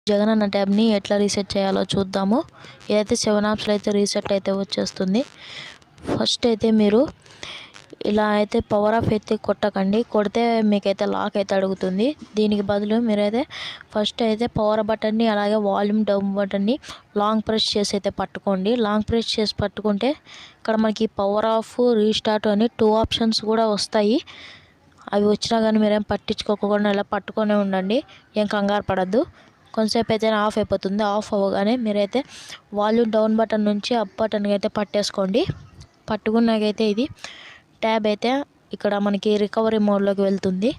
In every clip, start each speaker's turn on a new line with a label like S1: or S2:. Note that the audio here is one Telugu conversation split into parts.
S1: జగనన్న ట్యాబ్ని ఎట్లా రీసెట్ చేయాలో చూద్దాము. ఏదైతే 7 యాప్స్లో అయితే రీసెట్ అయితే వచ్చేస్తుంది. ఫస్ట్ అయితే మీరు ఇలా అయితే పవర్ ఆఫ్ అయితే కొట్టకండి. కొడితే మీకైతే లాక్ అయితే అడుగుతుంది. దీనికి బదులు మీరైతే ఫస్ట్ అయితే పవర్ బటన్ని అలాగే వాల్యూమ్ డౌన్ బటన్ని లాంగ్ ప్రెస్ చేసి అయితే పట్టుకోండి. లాంగ్ ప్రెస్ చేసి పట్టుకుంటే ఇక్కడ మనకి పవర్ ఆఫ్, రీస్టార్ట్ అని 2 ఆప్షన్స్ కూడా వస్తాయి. అవి వచ్చినా కానీ మీరేం పట్టించుకోకుండా ఇలా పట్టుకొనే ఉండండి. ఏం కంగారు పడద్దు. కొంతసేపు అయితే ఆఫ్ అయిపోతుంది. ఆఫ్ అవ్వగానే మీరైతే వాల్యూమ్ డౌన్ బటన్ నుంచి అప్ బటన్కి అయితే పట్టేసుకోండి. పట్టుకున్నాకైతే ఇది ట్యాబ్ అయితే ఇక్కడ మనకి రికవరీ మోడ్లోకి వెళ్తుంది.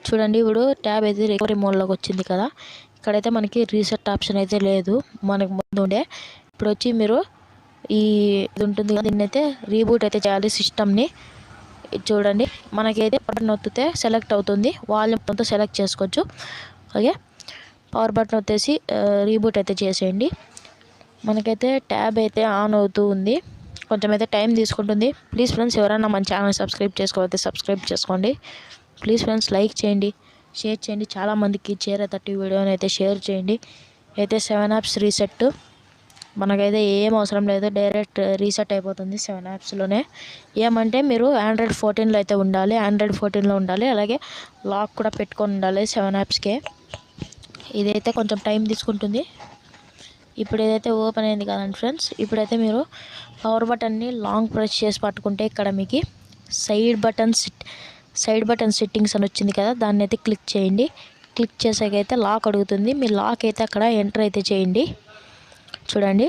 S1: చూడండి, ఇప్పుడు ట్యాబ్ అయితే రికవరీ మోడ్లోకి వచ్చింది కదా. ఇక్కడైతే మనకి రీసెట్ ఆప్షన్ అయితే లేదు, మనకు ముందు ఉండే. ఇప్పుడు వచ్చి మీరు ఇది ఉంటుంది కదా, దీన్ని అయితే రీబూట్ అయితే చేయాలి సిస్టమ్ని. చూడండి, మనకైతే బటన్ నొత్తితే సెలెక్ట్ అవుతుంది. వాల్యూమ్ సెలెక్ట్ చేసుకోవచ్చు. ఓకే, పవర్ బటన్ వచ్చేసి రీబూట్ అయితే చేసేయండి. మనకైతే ట్యాబ్ అయితే ఆన్ అవుతూ ఉంది. కొంచెం అయితే టైం తీసుకుంటుంది. ప్లీజ్ ఫ్రెండ్స్, ఎవరైనా మన ఛానల్ సబ్స్క్రైబ్ చేసుకోకపోతే సబ్స్క్రైబ్ చేసుకోండి. ప్లీజ్ ఫ్రెండ్స్, లైక్ చేయండి, షేర్ చేయండి. చాలామందికి చేరేటట్టు వీడియోని అయితే షేర్ చేయండి. అయితే 7 యాప్స్ రీసెట్ మనకైతే ఏం అవసరం లేదు, డైరెక్ట్ రీసెట్ అయిపోతుంది 7 యాప్స్లోనే. ఏమంటే మీరు Android 14లో అయితే ఉండాలి, Android 14లో ఉండాలి. అలాగే లాక్ కూడా పెట్టుకొని ఉండాలి 7 యాప్స్కే. ఇదైతే కొంచెం టైం తీసుకుంటుంది. ఇప్పుడు ఏదైతే ఓపెన్ అయింది కదండి ఫ్రెండ్స్, ఇప్పుడైతే మీరు పవర్ బటన్ని లాంగ్ ప్రెస్ చేసి పట్టుకుంటే ఇక్కడ మీకు సైడ్ బటన్ సెట్టింగ్స్ అని వచ్చింది కదా, దాన్ని అయితే క్లిక్ చేయండి. క్లిక్ చేసాకైతే లాక్ అడుగుతుంది. మీ లాక్ అయితే అక్కడ ఎంటర్ అయితే చేయండి. చూడండి,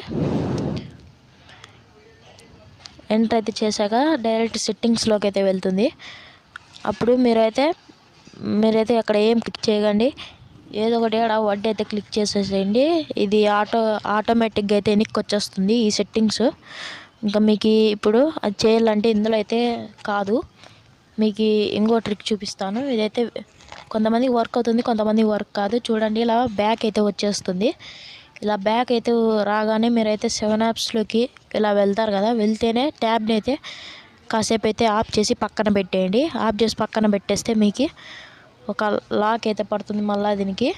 S1: ఎంటర్ అయితే చేశాక డైరెక్ట్ సెట్టింగ్స్లోకి అయితే వెళ్తుంది. అప్పుడు మీరైతే అక్కడ ఏం క్లిక్ చేయకండి, ఏదో ఒకటి వడ్డీ అయితే క్లిక్ చేసేసేయండి. ఇది ఆటోమేటిక్గా అయితే వెనక్కి వచ్చేస్తుంది ఈ సెట్టింగ్స్. ఇంకా మీకు ఇప్పుడు అది చేయాలంటే ఇందులో అయితే కాదు, మీకు ఇంకో ట్రిక్ చూపిస్తాను. ఇదైతే కొంతమందికి వర్క్ అవుతుంది, కొంతమందికి వర్క్ కాదు. చూడండి, ఇలా బ్యాక్ అయితే వచ్చేస్తుంది. ఇలా బ్యాక్ అయితే రాగానే మీరైతే 7 యాప్స్లోకి ఇలా వెళ్తారు కదా, వెళ్తేనే ట్యాబ్ని అయితే కాసేపు అయితే ఆఫ్ చేసి పక్కన పెట్టేయండి. ఆఫ్ చేసి పక్కన పెట్టేస్తే మీకు ఒక లాక్ అయితే పడుతుంది. మళ్ళీ దీనికి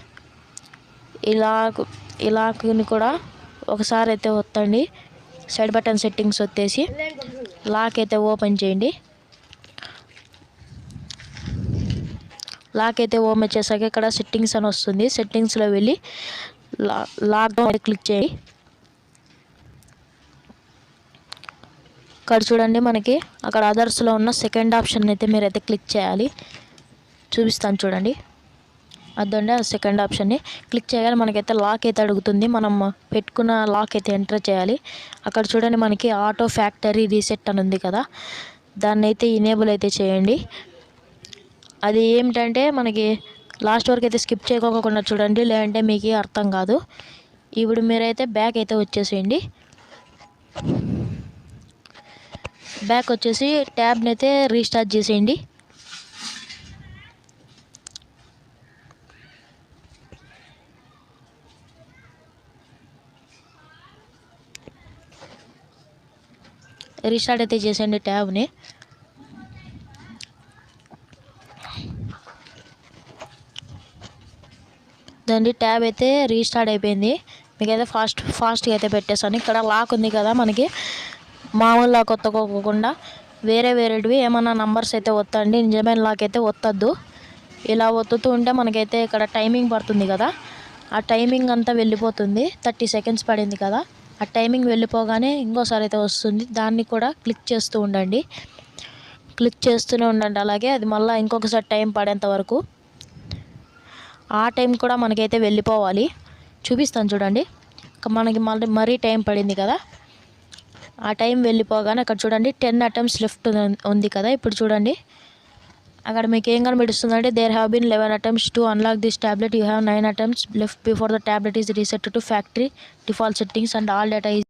S1: ఈ లాక్ని కూడా ఒకసారి అయితే ఒత్తండి. సైడ్ బటన్ సెట్టింగ్స్ వచ్చేసి లాక్ అయితే ఓపెన్ చేయండి. లాక్ అయితే ఓపెన్ చేశాక ఇక్కడ సెట్టింగ్స్ అని వస్తుంది. సెట్టింగ్స్లో వెళ్ళి లాక్డౌన్ క్లిక్ చేయండి. ఇక్కడ చూడండి, మనకి అక్కడ అదర్స్లో ఉన్న సెకండ్ ఆప్షన్ అయితే మీరైతే క్లిక్ చేయాలి. చూపిస్తాను చూడండి, అదండి ఆ సెకండ్ ఆప్షన్ని క్లిక్ చేయాలి. మనకైతే లాక్ అయితే అడుగుతుంది. మనం పెట్టుకున్న లాక్ అయితే ఎంటర్ చేయాలి. అక్కడ చూడండి, మనకి ఆటో ఫ్యాక్టరీ రీసెట్ అని ఉంది కదా, దాన్ని అయితే ఇనేబుల్ అయితే చేయండి. అది ఏమిటంటే మనకి లాస్ట్ వరకు అయితే స్కిప్ చేయకోకుండా చూడండి, లేదంటే మీకు అర్థం కాదు. ఇప్పుడు మీరైతే బ్యాక్ అయితే వచ్చేసేయండి. బ్యాక్ వచ్చేసి ట్యాబ్ని అయితే రీస్టార్ట్ చేసేయండి. రీస్టార్ట్ అయితే చేసేయండి ట్యాబ్ని. దాన్ని ట్యాబ్ అయితే రీస్టార్ట్ అయిపోయింది. మీకైతే ఫాస్ట్గా అయితే పెట్టేస్తాను. ఇక్కడ లాక్ ఉంది కదా, మనకి మామూలు లాక్ ఒత్తుకోకుండా వేరేటివి ఏమన్నా నంబర్స్ అయితే ఒత్తండి. నిజమైన లాక్ అయితే ఒత్తద్దు. ఇలా ఒత్తుతూ ఉంటే మనకైతే ఇక్కడ టైమింగ్ పడుతుంది కదా, ఆ టైమింగ్ అంతా వెళ్ళిపోతుంది. 30 సెకండ్స్ పడింది కదా, ఆ టైమింగ్ వెళ్ళిపోగానే ఇంకోసారి అయితే వస్తుంది. దాన్ని కూడా క్లిక్ చేస్తూ ఉండండి. క్లిక్ చేస్తూనే ఉండండి. అలాగే అది మళ్ళీ ఇంకొకసారి టైం పడేంత వరకు ఆ టైం కూడా మనకైతే వెళ్ళిపోవాలి. చూపిస్తాను చూడండి, మనకి మరీ టైం పడింది కదా, ఆ టైం వెళ్ళిపోగానే అక్కడ చూడండి 10 అటెంప్ట్స్ లెఫ్ట్ ఉంది కదా. ఇప్పుడు చూడండి, అక్కడ మీకు ఏం కనిపిస్తుందంటే there have been 11 attempts to unlock this tablet, you have 9 attempts left before the tablet is reset to factory default settings and all data is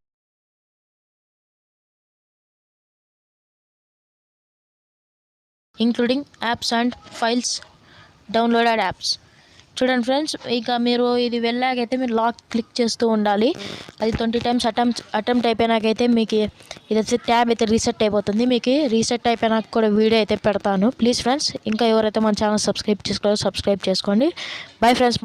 S1: including apps and files downloaded apps చూడండి ఫ్రెండ్స్, ఇక మీరు ఇది వెళ్ళాకైతే మీరు లాక్ క్లిక్ చేస్తూ ఉండాలి. అది 20 టైమ్స్ అటెంప్ట్ అయిపోయినాకైతే మీకు ఇది ట్యాబ్ అయితే రీసెట్ అయిపోతుంది. మీకు రీసెట్ అయిపోయినాక కూడా వీడియో అయితే పెడతాను. ప్లీజ్ ఫ్రెండ్స్, ఇంకా ఎవరైతే మన ఛానల్ సబ్స్క్రైబ్ చేసుకోవాలో సబ్స్క్రైబ్ చేసుకోండి. Bye friends.